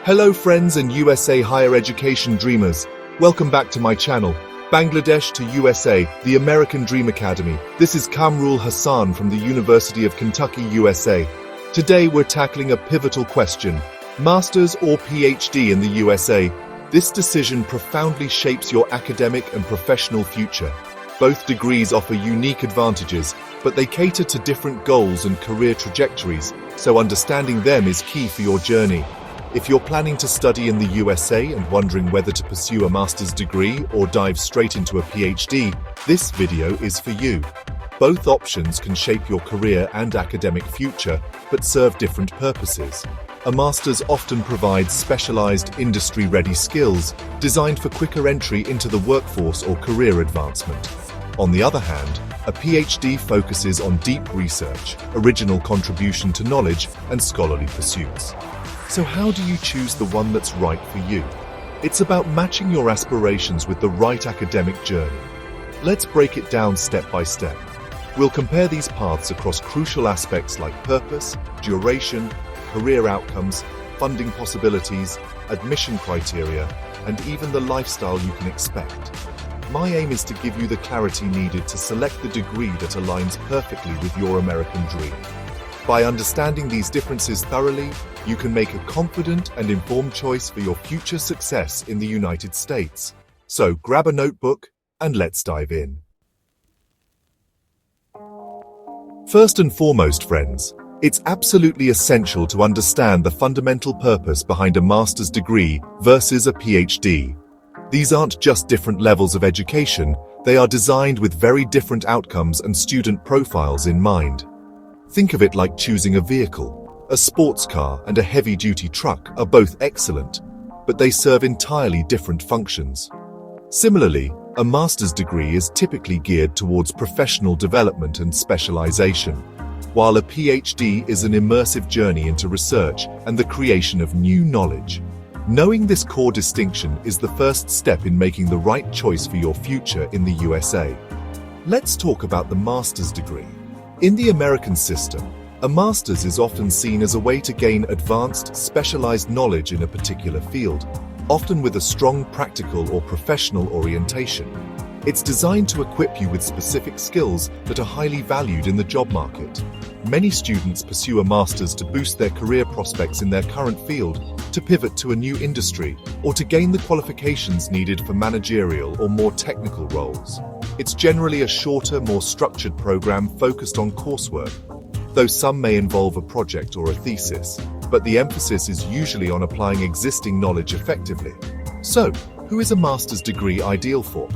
Hello friends and USA higher education dreamers. Welcome back to my channel, Bangladesh to USA, the American Dream Academy. This is Kamrul Hassan from the University of Kentucky, USA. Today we're tackling a pivotal question: Masters or PhD in the USA? This decision profoundly shapes your academic and professional future. Both degrees offer unique advantages, but they cater to different goals and career trajectories, so understanding them is key for your journey. If you're planning to study in the USA and wondering whether to pursue a master's degree or dive straight into a PhD, this video is for you. Both options can shape your career and academic future, but serve different purposes. A master's often provides specialized, industry-ready skills designed for quicker entry into the workforce or career advancement. On the other hand, a PhD focuses on deep research, original contribution to knowledge, and scholarly pursuits. So how do you choose the one that's right for you? It's about matching your aspirations with the right academic journey. Let's break it down step by step. We'll compare these paths across crucial aspects like purpose, duration, career outcomes, funding possibilities, admission criteria, and even the lifestyle you can expect. My aim is to give you the clarity needed to select the degree that aligns perfectly with your American dream. By understanding these differences thoroughly, you can make a confident and informed choice for your future success in the United States. So grab a notebook and let's dive in. First and foremost, friends, it's absolutely essential to understand the fundamental purpose behind a master's degree versus a PhD. These aren't just different levels of education, they are designed with very different outcomes and student profiles in mind. Think of it like choosing a vehicle. A sports car and a heavy-duty truck are both excellent, but they serve entirely different functions. Similarly, a master's degree is typically geared towards professional development and specialization, while a PhD is an immersive journey into research and the creation of new knowledge. Knowing this core distinction is the first step in making the right choice for your future in the USA. Let's talk about the master's degree. In the American system, a master's is often seen as a way to gain advanced, specialized knowledge in a particular field, often with a strong practical or professional orientation. It's designed to equip you with specific skills that are highly valued in the job market. Many students pursue a master's to boost their career prospects in their current field, to pivot to a new industry, or to gain the qualifications needed for managerial or more technical roles. It's generally a shorter, more structured program focused on coursework, though some may involve a project or a thesis, but the emphasis is usually on applying existing knowledge effectively. So, who is a master's degree ideal for?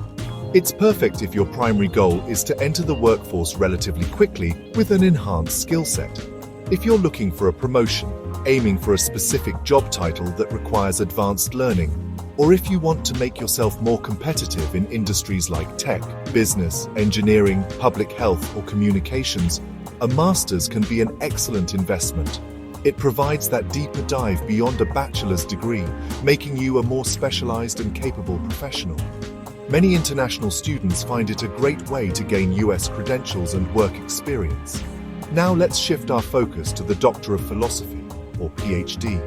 It's perfect if your primary goal is to enter the workforce relatively quickly with an enhanced skill set. If you're looking for a promotion, aiming for a specific job title that requires advanced learning, or if you want to make yourself more competitive in industries like tech, business, engineering, public health, or communications, a master's can be an excellent investment. It provides that deeper dive beyond a bachelor's degree, making you a more specialized and capable professional. Many international students find it a great way to gain US credentials and work experience. Now let's shift our focus to the Doctor of Philosophy, or PhD.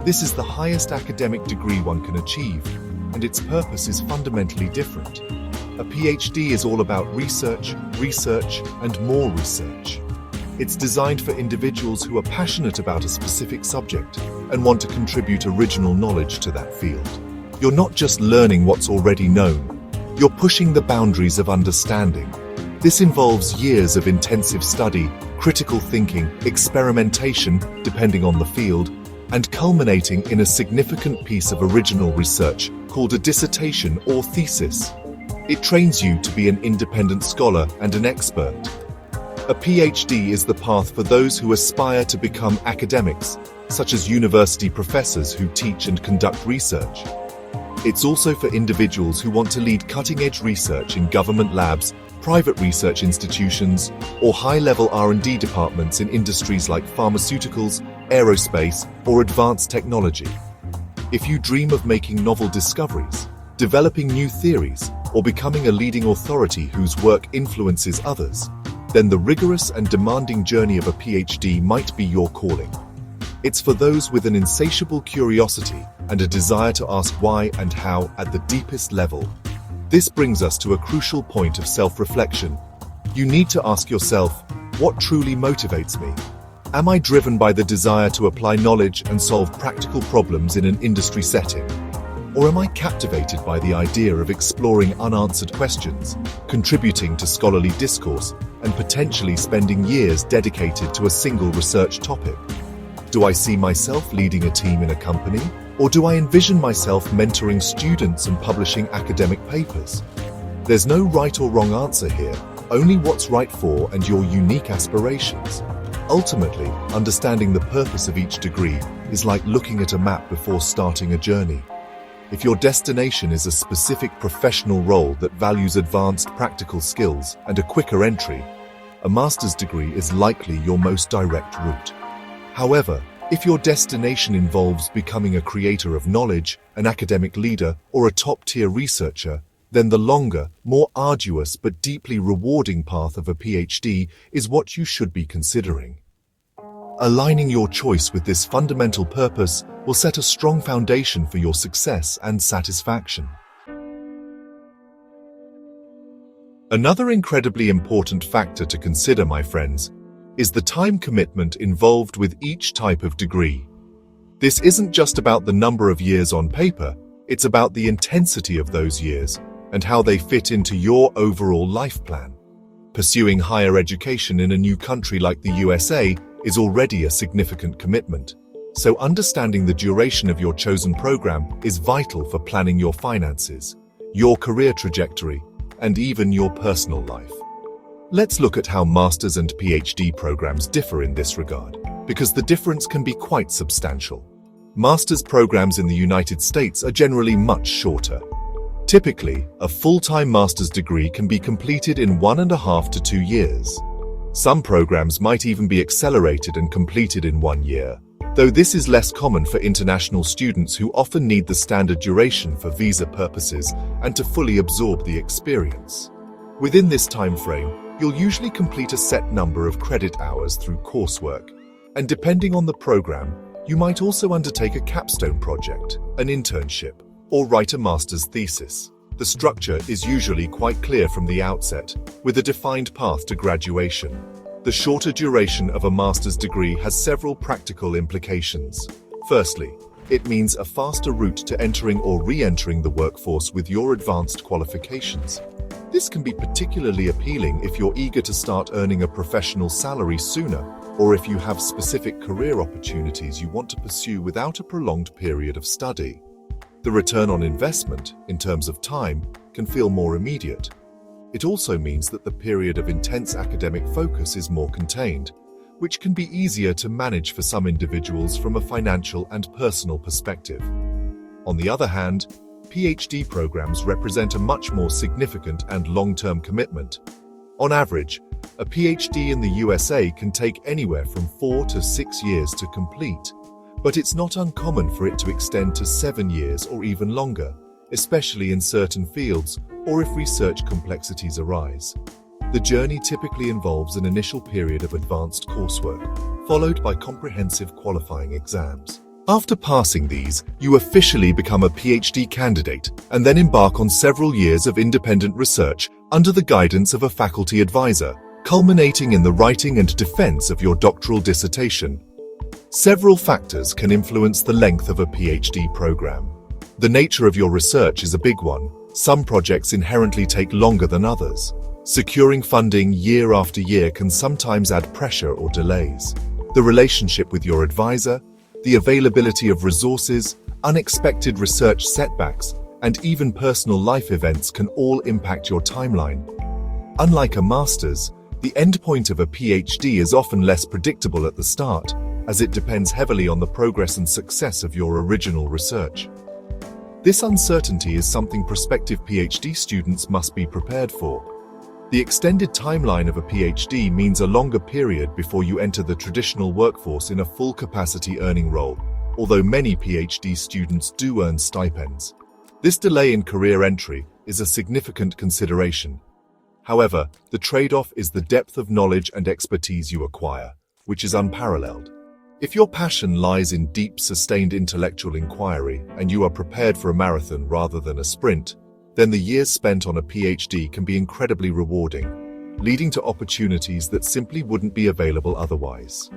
This is the highest academic degree one can achieve, and its purpose is fundamentally different. A PhD is all about research, and more research. It's designed for individuals who are passionate about a specific subject and want to contribute original knowledge to that field. You're not just learning what's already known, you're pushing the boundaries of understanding. This involves years of intensive study, critical thinking, experimentation, depending on the field, and culminating in a significant piece of original research called a dissertation or thesis. It trains you to be an independent scholar and an expert. A PhD is the path for those who aspire to become academics, such as university professors who teach and conduct research. It's also for individuals who want to lead cutting-edge research in government labs, private research institutions, or high-level R&D departments in industries like pharmaceuticals, aerospace, or advanced technology. If you dream of making novel discoveries, developing new theories, or becoming a leading authority whose work influences others, then the rigorous and demanding journey of a PhD might be your calling. It's for those with an insatiable curiosity and a desire to ask why and how at the deepest level. This brings us to a crucial point of self-reflection. You need to ask yourself, what truly motivates me? Am I driven by the desire to apply knowledge and solve practical problems in an industry setting? Or am I captivated by the idea of exploring unanswered questions, contributing to scholarly discourse, and potentially spending years dedicated to a single research topic? Do I see myself leading a team in a company, or do I envision myself mentoring students and publishing academic papers? There's no right or wrong answer here, only what's right for and your unique aspirations. Ultimately, understanding the purpose of each degree is like looking at a map before starting a journey. If your destination is a specific professional role that values advanced practical skills and a quicker entry, a master's degree is likely your most direct route. However, if your destination involves becoming a creator of knowledge, an academic leader, or a top-tier researcher, then the longer, more arduous but deeply rewarding path of a PhD is what you should be considering. Aligning your choice with this fundamental purpose will set a strong foundation for your success and satisfaction. Another incredibly important factor to consider, my friends, is the time commitment involved with each type of degree. This isn't just about the number of years on paper, it's about the intensity of those years and how they fit into your overall life plan. Pursuing higher education in a new country like the USA is already a significant commitment, so understanding the duration of your chosen program is vital for planning your finances, your career trajectory, and even your personal life. Let's look at how master's and PhD programs differ in this regard, because the difference can be quite substantial. Master's programs in the United States are generally much shorter. Typically, a full-time master's degree can be completed in 1.5 to 2 years. Some programs might even be accelerated and completed in 1 year, though this is less common for international students who often need the standard duration for visa purposes and to fully absorb the experience. Within this time frame, you'll usually complete a set number of credit hours through coursework, and depending on the program, you might also undertake a capstone project, an internship, or write a master's thesis. The structure is usually quite clear from the outset, with a defined path to graduation. The shorter duration of a master's degree has several practical implications. Firstly, it means a faster route to entering or re-entering the workforce with your advanced qualifications. This can be particularly appealing if you're eager to start earning a professional salary sooner, or if you have specific career opportunities you want to pursue without a prolonged period of study. The return on investment, in terms of time, can feel more immediate. It also means that the period of intense academic focus is more contained, which can be easier to manage for some individuals from a financial and personal perspective. On the other hand, PhD programs represent a much more significant and long-term commitment. On average, a PhD in the USA can take anywhere from 4 to 6 years to complete, but it's not uncommon for it to extend to 7 years or even longer, especially in certain fields or if research complexities arise. The journey typically involves an initial period of advanced coursework, followed by comprehensive qualifying exams. After passing these, you officially become a PhD candidate and then embark on several years of independent research under the guidance of a faculty advisor, culminating in the writing and defense of your doctoral dissertation. Several factors can influence the length of a PhD program. The nature of your research is a big one. Some projects inherently take longer than others. Securing funding year after year can sometimes add pressure or delays. The relationship with your advisor, the availability of resources, unexpected research setbacks, and even personal life events can all impact your timeline. Unlike a master's, the endpoint of a PhD is often less predictable at the start, as it depends heavily on the progress and success of your original research. This uncertainty is something prospective PhD students must be prepared for. The extended timeline of a PhD means a longer period before you enter the traditional workforce in a full-capacity earning role, although many PhD students do earn stipends. This delay in career entry is a significant consideration. However, the trade-off is the depth of knowledge and expertise you acquire, which is unparalleled. If your passion lies in deep, sustained intellectual inquiry and you are prepared for a marathon rather than a sprint, then the years spent on a PhD can be incredibly rewarding, leading to opportunities that simply wouldn't be available otherwise.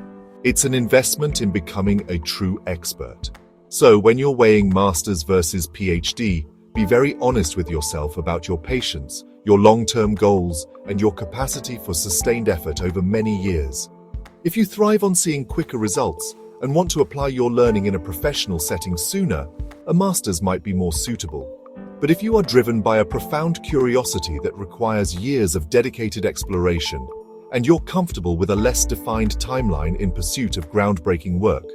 It's an investment in becoming a true expert. So when you're weighing master's versus PhD, be very honest with yourself about your patience, your long-term goals, and your capacity for sustained effort over many years. If you thrive on seeing quicker results and want to apply your learning in a professional setting sooner, a master's might be more suitable. But if you are driven by a profound curiosity that requires years of dedicated exploration, and you're comfortable with a less defined timeline in pursuit of groundbreaking work,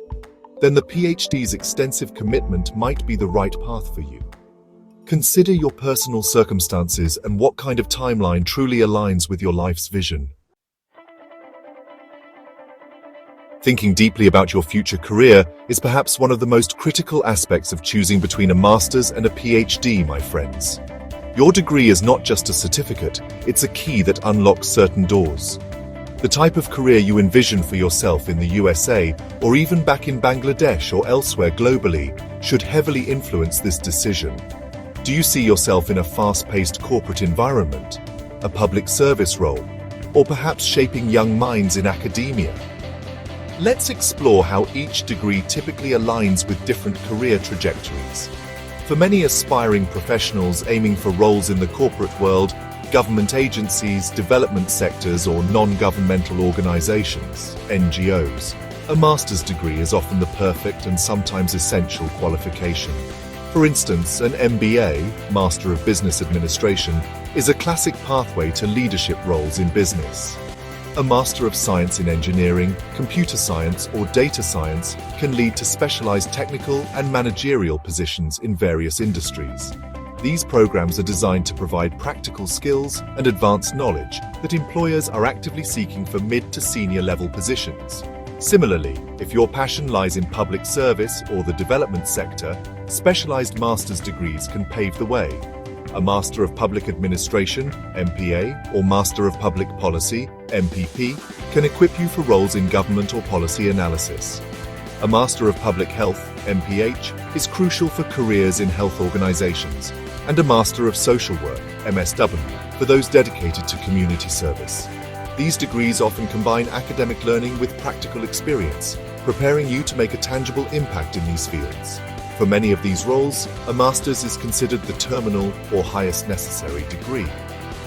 then the PhD's extensive commitment might be the right path for you. Consider your personal circumstances and what kind of timeline truly aligns with your life's vision. Thinking deeply about your future career is perhaps one of the most critical aspects of choosing between a master's and a PhD, my friends. Your degree is not just a certificate, it's a key that unlocks certain doors. The type of career you envision for yourself in the USA, or even back in Bangladesh or elsewhere globally, should heavily influence this decision. Do you see yourself in a fast-paced corporate environment, a public service role, or perhaps shaping young minds in academia? Let's explore how each degree typically aligns with different career trajectories. For many aspiring professionals aiming for roles in the corporate world, government agencies, development sectors, or non-governmental organizations, NGOs, a master's degree is often the perfect and sometimes essential qualification. For instance, an MBA, Master of Business Administration, is a classic pathway to leadership roles in business. A Master of Science in Engineering, Computer Science, or Data Science can lead to specialized technical and managerial positions in various industries. These programs are designed to provide practical skills and advanced knowledge that employers are actively seeking for mid to senior level positions. Similarly, if your passion lies in public service or the development sector, specialized master's degrees can pave the way. A Master of Public Administration, MPA, or Master of Public Policy, MPP, can equip you for roles in government or policy analysis. A Master of Public Health, MPH, is crucial for careers in health organizations, and a Master of Social Work, MSW, for those dedicated to community service. These degrees often combine academic learning with practical experience, preparing you to make a tangible impact in these fields. For many of these roles, a master's is considered the terminal or highest necessary degree.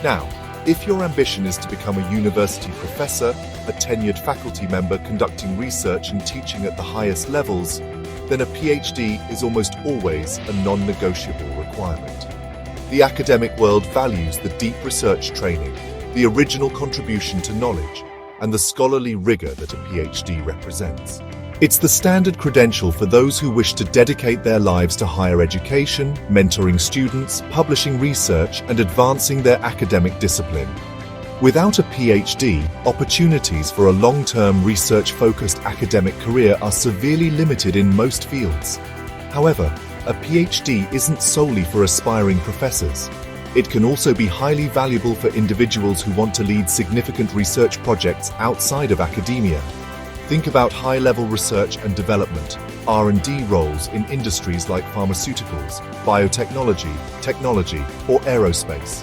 Now, if your ambition is to become a university professor, a tenured faculty member conducting research and teaching at the highest levels, then a PhD is almost always a non-negotiable requirement. The academic world values the deep research training, the original contribution to knowledge, and the scholarly rigor that a PhD represents. It's the standard credential for those who wish to dedicate their lives to higher education, mentoring students, publishing research, and advancing their academic discipline. Without a PhD, opportunities for a long-term research-focused academic career are severely limited in most fields. However, a PhD isn't solely for aspiring professors. It can also be highly valuable for individuals who want to lead significant research projects outside of academia. Think about high-level research and development, R&D roles in industries like pharmaceuticals, biotechnology, technology, or aerospace.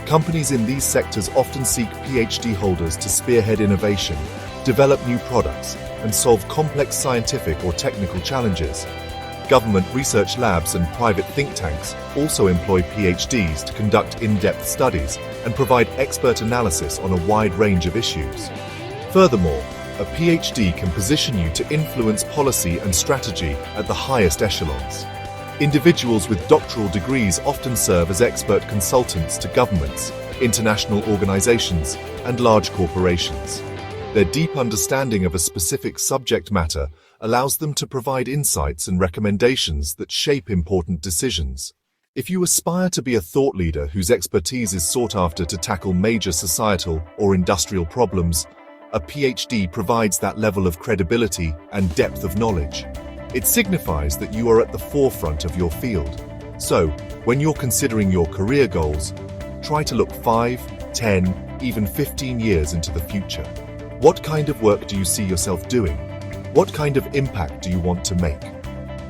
Companies in these sectors often seek PhD holders to spearhead innovation, develop new products, and solve complex scientific or technical challenges. Government research labs and private think tanks also employ PhDs to conduct in-depth studies and provide expert analysis on a wide range of issues. Furthermore, a PhD can position you to influence policy and strategy at the highest echelons. Individuals with doctoral degrees often serve as expert consultants to governments, international organizations, and large corporations. Their deep understanding of a specific subject matter allows them to provide insights and recommendations that shape important decisions. If you aspire to be a thought leader whose expertise is sought after to tackle major societal or industrial problems, a PhD provides that level of credibility and depth of knowledge. It signifies that you are at the forefront of your field. So, when you're considering your career goals, try to look 5, 10, even 15 years into the future. What kind of work do you see yourself doing? What kind of impact do you want to make?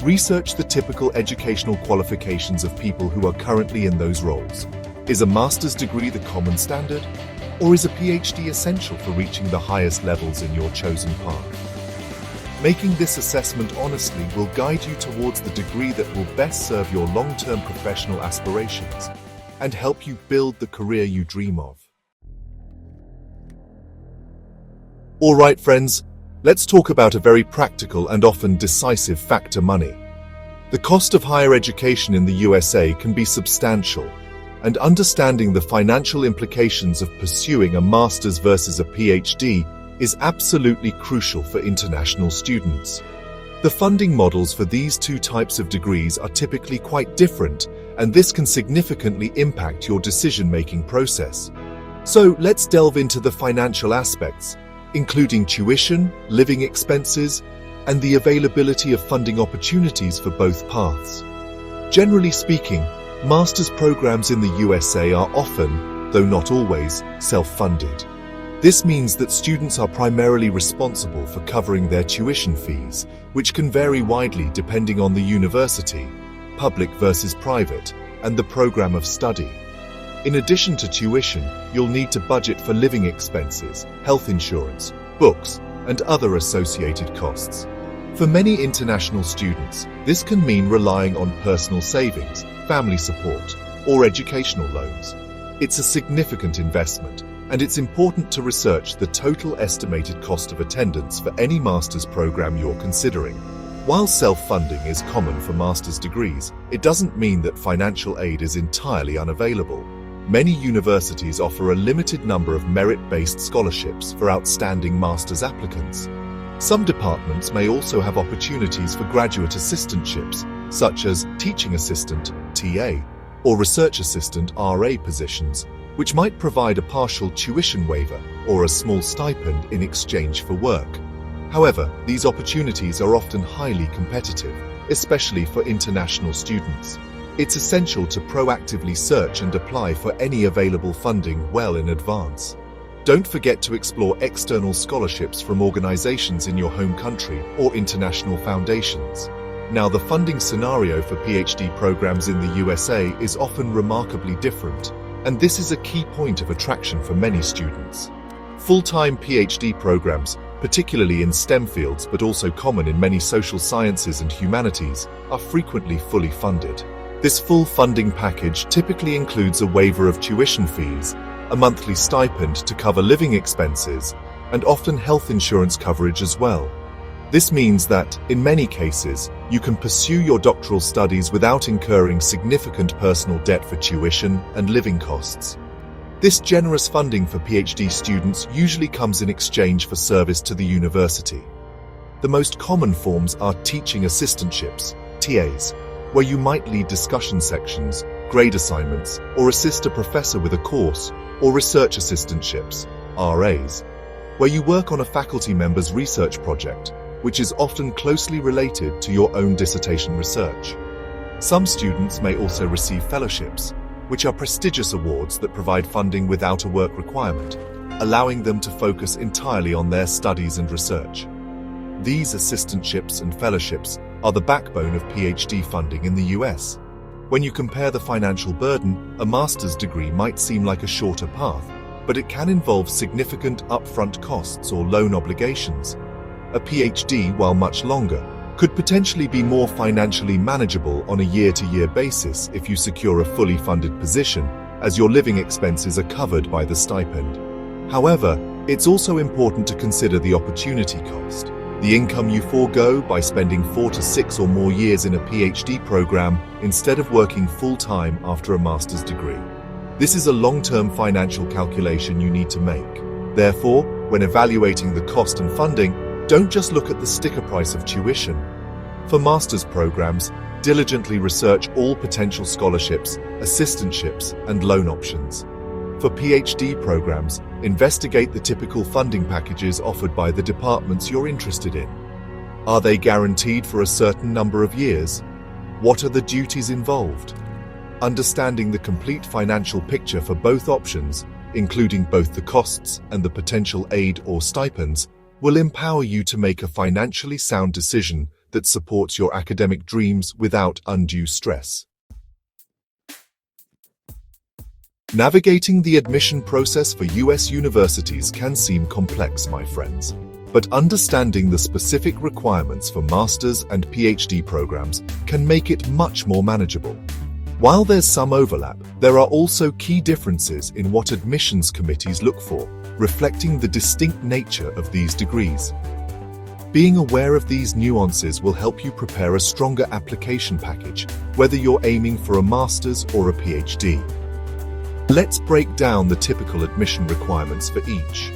Research the typical educational qualifications of people who are currently in those roles. Is a master's degree the common standard? Or is a PhD essential for reaching the highest levels in your chosen path? Making this assessment honestly will guide you towards the degree that will best serve your long-term professional aspirations and help you build the career you dream of. All right, friends, let's talk about a very practical and often decisive factor: money. The cost of higher education in the USA can be substantial, and understanding the financial implications of pursuing a master's versus a PhD is absolutely crucial for international students. The funding models for these two types of degrees are typically quite different, and this can significantly impact your decision-making process. So let's delve into the financial aspects, including tuition, living expenses, and the availability of funding opportunities for both paths. Generally speaking, master's programs in the USA are often, though not always, self-funded. This means that students are primarily responsible for covering their tuition fees, which can vary widely depending on the university, public versus private, and the program of study. In addition to tuition, you'll need to budget for living expenses, health insurance, books, and other associated costs. For many international students, this can mean relying on personal savings, family support, or educational loans. It's a significant investment, and it's important to research the total estimated cost of attendance for any master's program you're considering. While self-funding is common for master's degrees, it doesn't mean that financial aid is entirely unavailable. Many universities offer a limited number of merit-based scholarships for outstanding master's applicants. Some departments may also have opportunities for graduate assistantships, such as teaching assistant, TA, or research assistant, RA positions, which might provide a partial tuition waiver or a small stipend in exchange for work. However, these opportunities are often highly competitive, especially for international students. It's essential to proactively search and apply for any available funding well in advance. Don't forget to explore external scholarships from organizations in your home country or international foundations. Now, the funding scenario for PhD programs in the USA is often remarkably different, and this is a key point of attraction for many students. Full-time PhD programs, particularly in STEM fields but also common in many social sciences and humanities, are frequently fully funded. This full funding package typically includes a waiver of tuition fees, a monthly stipend to cover living expenses, and often health insurance coverage as well. This means that, in many cases, you can pursue your doctoral studies without incurring significant personal debt for tuition and living costs. This generous funding for PhD students usually comes in exchange for service to the university. The most common forms are teaching assistantships, TAs, where you might lead discussion sections, grade assignments, or assist a professor with a course, or research assistantships, RAs, where you work on a faculty member's research project, which is often closely related to your own dissertation research. Some students may also receive fellowships, which are prestigious awards that provide funding without a work requirement, allowing them to focus entirely on their studies and research. These assistantships and fellowships are the backbone of PhD funding in the US. When you compare the financial burden, a master's degree might seem like a shorter path, but it can involve significant upfront costs or loan obligations. A PhD, while much longer, could potentially be more financially manageable on a year-to-year basis if you secure a fully funded position, as your living expenses are covered by the stipend. However, it's also important to consider the opportunity cost, the income you forego by spending 4 to 6 or more years in a PhD program instead of working full-time after a master's degree. This is a long-term financial calculation you need to make. Therefore, when evaluating the cost and funding, don't just look at the sticker price of tuition. For master's programs, diligently research all potential scholarships, assistantships, and loan options. For PhD programs, investigate the typical funding packages offered by the departments you're interested in. Are they guaranteed for a certain number of years? What are the duties involved? Understanding the complete financial picture for both options, including both the costs and the potential aid or stipends, will empower you to make a financially sound decision that supports your academic dreams without undue stress. Navigating the admission process for US universities can seem complex, my friends, but understanding the specific requirements for master's and PhD programs can make it much more manageable. While there's some overlap, there are also key differences in what admissions committees look for, reflecting the distinct nature of these degrees. Being aware of these nuances will help you prepare a stronger application package, whether you're aiming for a master's or a PhD. Let's break down the typical admission requirements for each.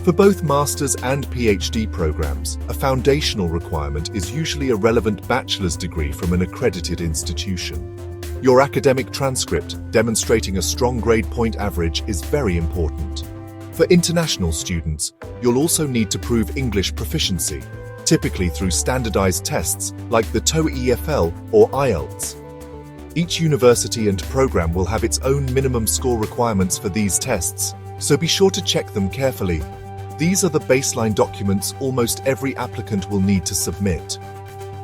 For both master's and PhD programs, a foundational requirement is usually a relevant bachelor's degree from an accredited institution. Your academic transcript demonstrating a strong grade point average is very important. For international students, you'll also need to prove English proficiency, typically through standardized tests like the TOEFL or IELTS. Each university and program will have its own minimum score requirements for these tests, so be sure to check them carefully. These are the baseline documents almost every applicant will need to submit.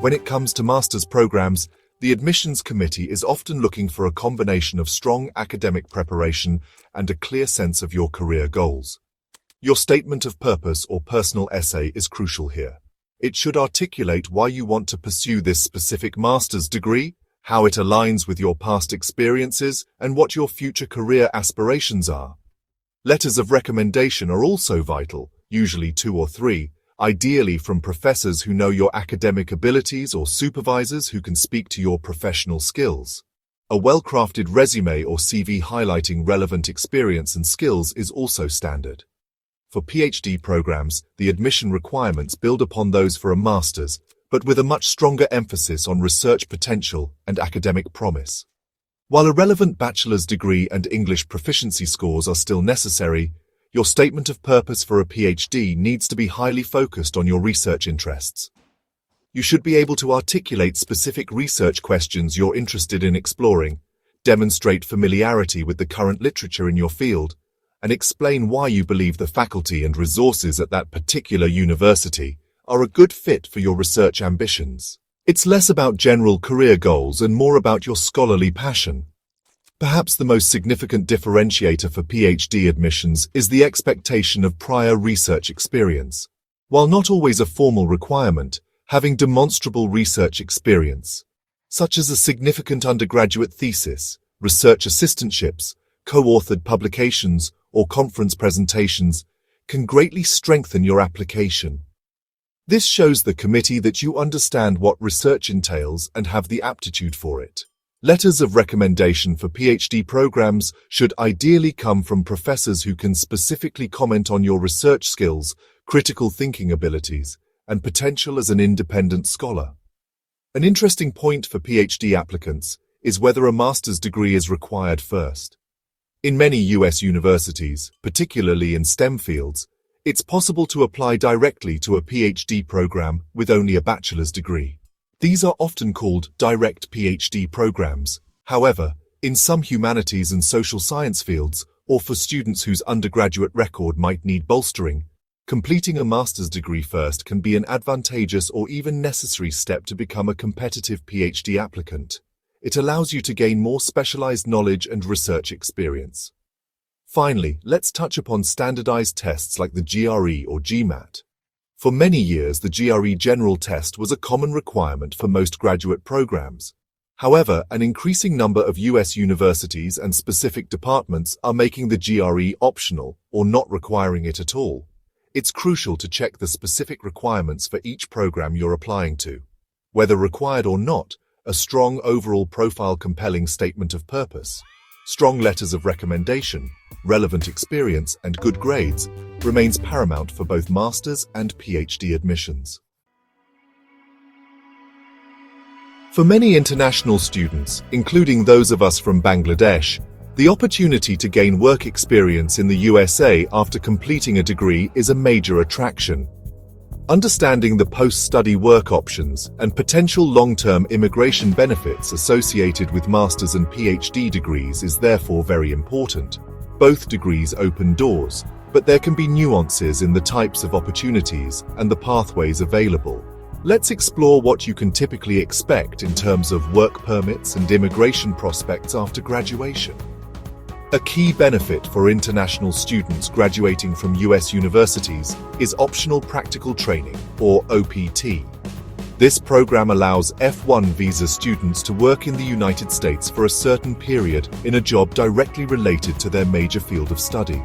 When it comes to master's programs, the admissions committee is often looking for a combination of strong academic preparation and a clear sense of your career goals. Your statement of purpose or personal essay is crucial here. It should articulate why you want to pursue this specific master's degree, how it aligns with your past experiences, and what your future career aspirations are. Letters of recommendation are also vital, usually 2 or 3, ideally from professors who know your academic abilities or supervisors who can speak to your professional skills. A well-crafted resume or CV highlighting relevant experience and skills is also standard. For PhD programs, the admission requirements build upon those for a master's, but with a much stronger emphasis on research potential and academic promise. While a relevant bachelor's degree and English proficiency scores are still necessary, your statement of purpose for a PhD needs to be highly focused on your research interests. You should be able to articulate specific research questions you're interested in exploring, demonstrate familiarity with the current literature in your field, and explain why you believe the faculty and resources at that particular university are a good fit for your research ambitions. It's less about general career goals and more about your scholarly passion. Perhaps the most significant differentiator for PhD admissions is the expectation of prior research experience. While not always a formal requirement, having demonstrable research experience, such as a significant undergraduate thesis, research assistantships, co-authored publications, or conference presentations, can greatly strengthen your application. This shows the committee that you understand what research entails and have the aptitude for it. Letters of recommendation for PhD programs should ideally come from professors who can specifically comment on your research skills, critical thinking abilities, and potential as an independent scholar. An interesting point for PhD applicants is whether a master's degree is required first. In many US universities, particularly in STEM fields, it's possible to apply directly to a PhD program with only a bachelor's degree. These are often called direct PhD programs. However, in some humanities and social science fields, or for students whose undergraduate record might need bolstering, completing a master's degree first can be an advantageous or even necessary step to become a competitive PhD applicant. It allows you to gain more specialized knowledge and research experience. Finally, let's touch upon standardized tests like the GRE or GMAT. For many years, the GRE General Test was a common requirement for most graduate programs. However, an increasing number of US universities and specific departments are making the GRE optional or not requiring it at all. It's crucial to check the specific requirements for each program you're applying to. Whether required or not, a strong overall profile, compelling statement of purpose, strong letters of recommendation, relevant experience, and good grades remains paramount for both master's and PhD admissions. For many international students, including those of us from Bangladesh, the opportunity to gain work experience in the USA after completing a degree is a major attraction. Understanding the post-study work options and potential long-term immigration benefits associated with master's and PhD degrees is therefore very important. Both degrees open doors, but there can be nuances in the types of opportunities and the pathways available. Let's explore what you can typically expect in terms of work permits and immigration prospects after graduation. A key benefit for international students graduating from US universities is optional practical training, or OPT. This program allows F1 visa students to work in the United States for a certain period in a job directly related to their major field of study.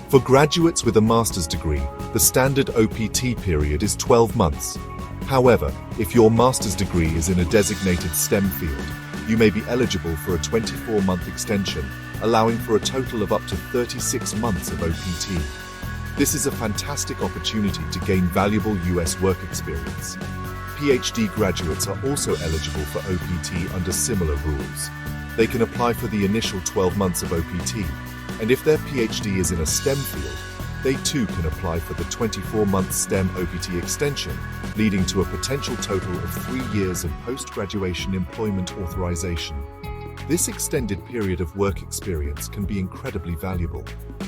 For graduates with a master's degree, the standard OPT period is 12 months. However, if your master's degree is in a designated STEM field, you may be eligible for a 24-month extension, allowing for a total of up to 36 months of OPT. This is a fantastic opportunity to gain valuable US work experience. PhD graduates are also eligible for OPT under similar rules. They can apply for the initial 12 months of OPT, and if their PhD is in a STEM field, they too can apply for the 24-month STEM OPT extension, leading to a potential total of 3 years of post-graduation employment authorization. This extended period of work experience can be incredibly valuable,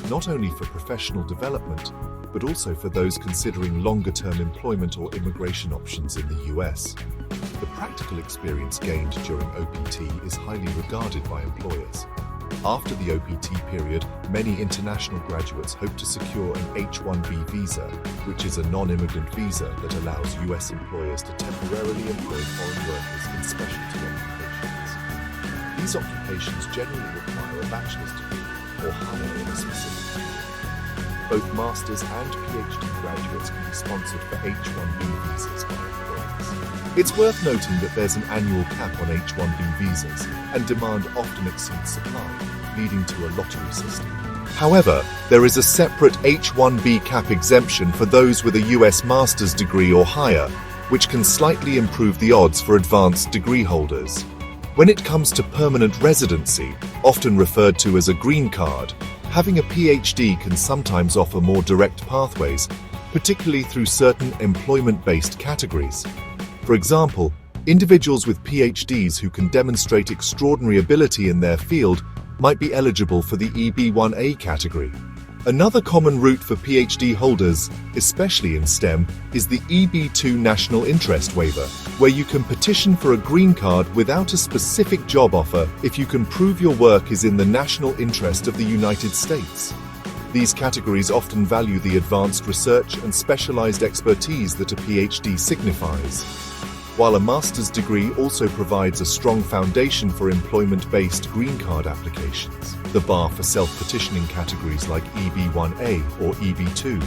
not only for professional development, but also for those considering longer-term employment or immigration options in the US. The practical experience gained during OPT is highly regarded by employers. After the OPT period, many international graduates hope to secure an H-1B visa, which is a non-immigrant visa that allows US employers to temporarily employ foreign workers in specialty occupations. These occupations generally require a bachelor's degree or higher in a specific field. Both master's and PhD graduates can be sponsored for H-1B visas by employers. It's worth noting that there's an annual cap on H-1B visas, and demand often exceeds supply, leading to a lottery system. However, there is a separate H-1B cap exemption for those with a US master's degree or higher, which can slightly improve the odds for advanced degree holders. When it comes to permanent residency, often referred to as a green card, having a PhD can sometimes offer more direct pathways, particularly through certain employment-based categories. For example, individuals with PhDs who can demonstrate extraordinary ability in their field might be eligible for the EB-1A category. Another common route for PhD holders, especially in STEM, is the EB-2 National Interest Waiver, where you can petition for a green card without a specific job offer if you can prove your work is in the national interest of the United States. These categories often value the advanced research and specialized expertise that a PhD signifies. While a master's degree also provides a strong foundation for employment-based green card applications, the bar for self-petitioning categories like EB-1A or EB-2,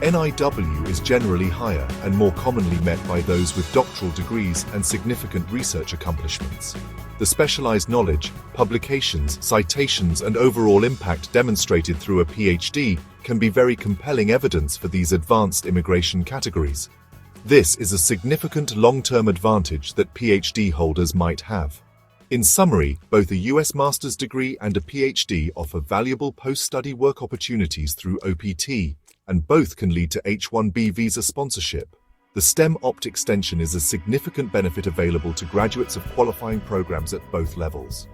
NIW is generally higher and more commonly met by those with doctoral degrees and significant research accomplishments. The specialized knowledge, publications, citations, and overall impact demonstrated through a PhD can be very compelling evidence for these advanced immigration categories. This is a significant long-term advantage that PhD holders might have. In summary, both a US master's degree and a PhD offer valuable post-study work opportunities through OPT, and both can lead to H-1B visa sponsorship. The STEM OPT extension is a significant benefit available to graduates of qualifying programs at both levels.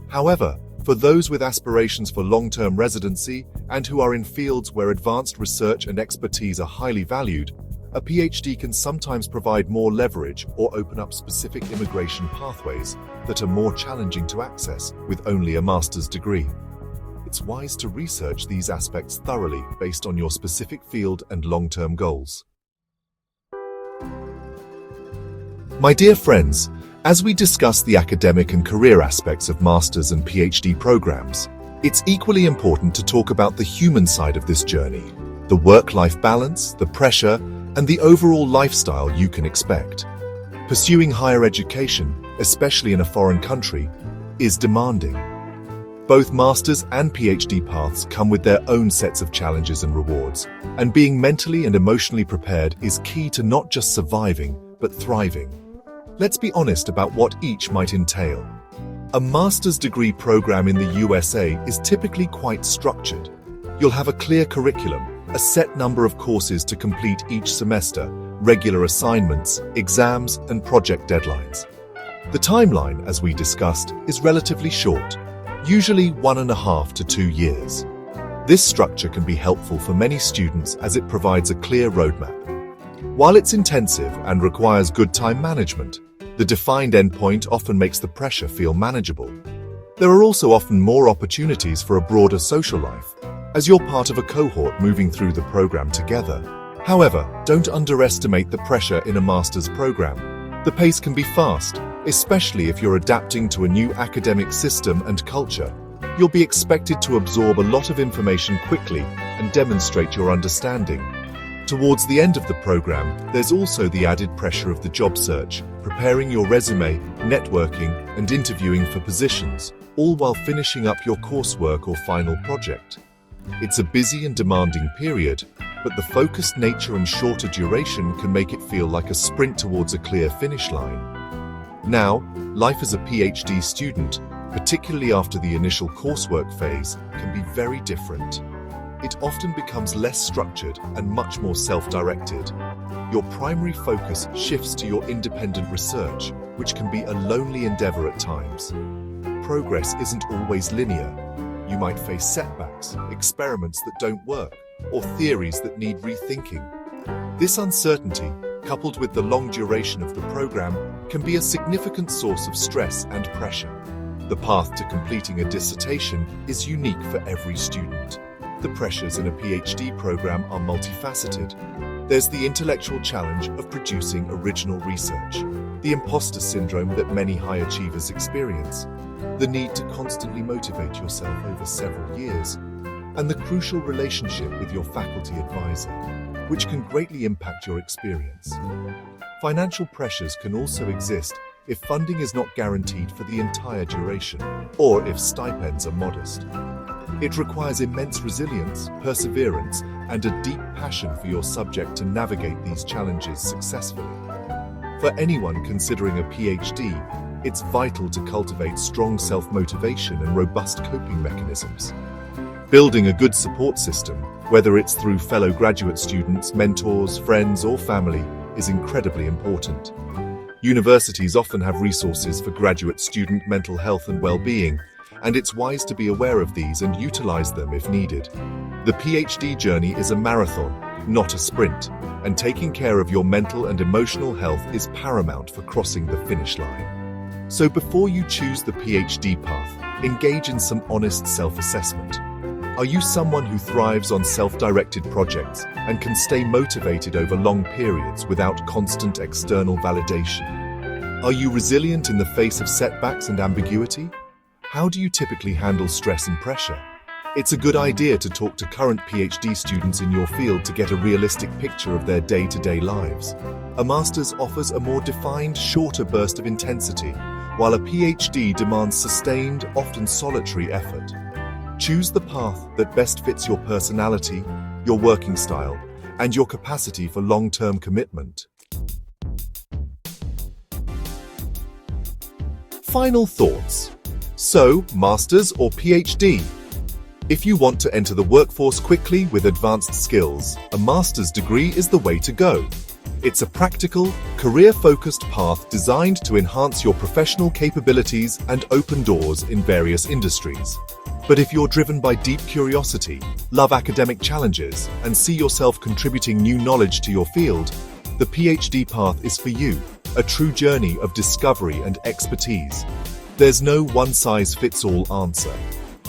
However, for those with aspirations for long-term residency and who are in fields where advanced research and expertise are highly valued, a PhD can sometimes provide more leverage or open up specific immigration pathways that are more challenging to access with only a master's degree. It's wise to research these aspects thoroughly based on your specific field and long-term goals. My dear friends, as we discuss the academic and career aspects of master's and PhD programs, it's equally important to talk about the human side of this journey, the work-life balance, the pressure, and the overall lifestyle you can expect. Pursuing higher education, especially in a foreign country, is demanding. Both master's and PhD paths come with their own sets of challenges and rewards, and being mentally and emotionally prepared is key to not just surviving, but thriving. Let's be honest about what each might entail. A master's degree program in the USA is typically quite structured. You'll have a clear curriculum, a set number of courses to complete each semester, regular assignments, exams, and project deadlines. The timeline, as we discussed, is relatively short, usually 1.5 to 2 years. This structure can be helpful for many students as it provides a clear roadmap. While it's intensive and requires good time management, the defined endpoint often makes the pressure feel manageable. There are also often more opportunities for a broader social life, as you're part of a cohort moving through the program together. However, don't underestimate the pressure in a master's program. The pace can be fast, especially if you're adapting to a new academic system and culture. You'll be expected to absorb a lot of information quickly and demonstrate your understanding. Towards the end of the program, there's also the added pressure of the job search, preparing your resume, networking, and interviewing for positions, all while finishing up your coursework or final project. It's a busy and demanding period, but the focused nature and shorter duration can make it feel like a sprint towards a clear finish line. Now, life as a PhD student, particularly after the initial coursework phase, can be very different. It often becomes less structured and much more self-directed. Your primary focus shifts to your independent research, which can be a lonely endeavor at times. Progress isn't always linear. You might face setbacks, experiments that don't work, or theories that need rethinking. This uncertainty, coupled with the long duration of the program, can be a significant source of stress and pressure. The path to completing a dissertation is unique for every student. The pressures in a PhD program are multifaceted. There's the intellectual challenge of producing original research, the imposter syndrome that many high achievers experience, the need to constantly motivate yourself over several years, and the crucial relationship with your faculty advisor, which can greatly impact your experience. Financial pressures can also exist if funding is not guaranteed for the entire duration, or if stipends are modest. It requires immense resilience, perseverance, and a deep passion for your subject to navigate these challenges successfully. For anyone considering a PhD, it's vital to cultivate strong self-motivation and robust coping mechanisms. Building a good support system, whether it's through fellow graduate students, mentors, friends, or family, is incredibly important. Universities often have resources for graduate student mental health and well-being, and it's wise to be aware of these and utilize them if needed. The PhD journey is a marathon, not a sprint, and taking care of your mental and emotional health is paramount for crossing the finish line. So before you choose the PhD path, engage in some honest self-assessment. Are you someone who thrives on self-directed projects and can stay motivated over long periods without constant external validation? Are you resilient in the face of setbacks and ambiguity? How do you typically handle stress and pressure? It's a good idea to talk to current PhD students in your field to get a realistic picture of their day-to-day lives. A master's offers a more defined, shorter burst of intensity, while a PhD demands sustained, often solitary effort. Choose the path that best fits your personality, your working style, and your capacity for long-term commitment. Final thoughts. So, master's or PhD? If you want to enter the workforce quickly with advanced skills, a master's degree is the way to go. It's a practical, career-focused path designed to enhance your professional capabilities and open doors in various industries. But if you're driven by deep curiosity, love academic challenges, and see yourself contributing new knowledge to your field, the PhD path is for you, a true journey of discovery and expertise. There's no one-size-fits-all answer.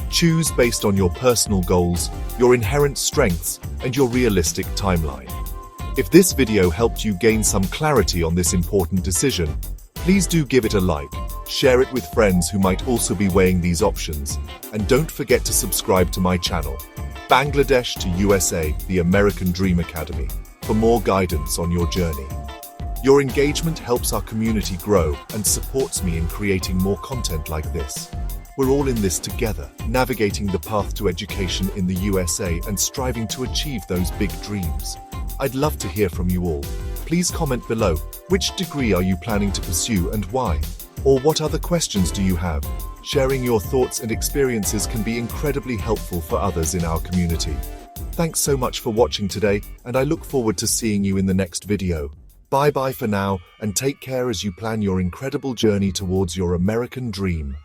Choose based on your personal goals, your inherent strengths, and your realistic timeline. If this video helped you gain some clarity on this important decision, please do give it a like, share it with friends who might also be weighing these options, and don't forget to subscribe to my channel, Bangladesh to USA, the American Dream Academy, for more guidance on your journey. Your engagement helps our community grow and supports me in creating more content like this. We're all in this together, navigating the path to education in the USA and striving to achieve those big dreams. I'd love to hear from you all. Please comment below, which degree are you planning to pursue and why? Or what other questions do you have? Sharing your thoughts and experiences can be incredibly helpful for others in our community. Thanks so much for watching today, and I look forward to seeing you in the next video. Bye-bye for now, and take care as you plan your incredible journey towards your American dream.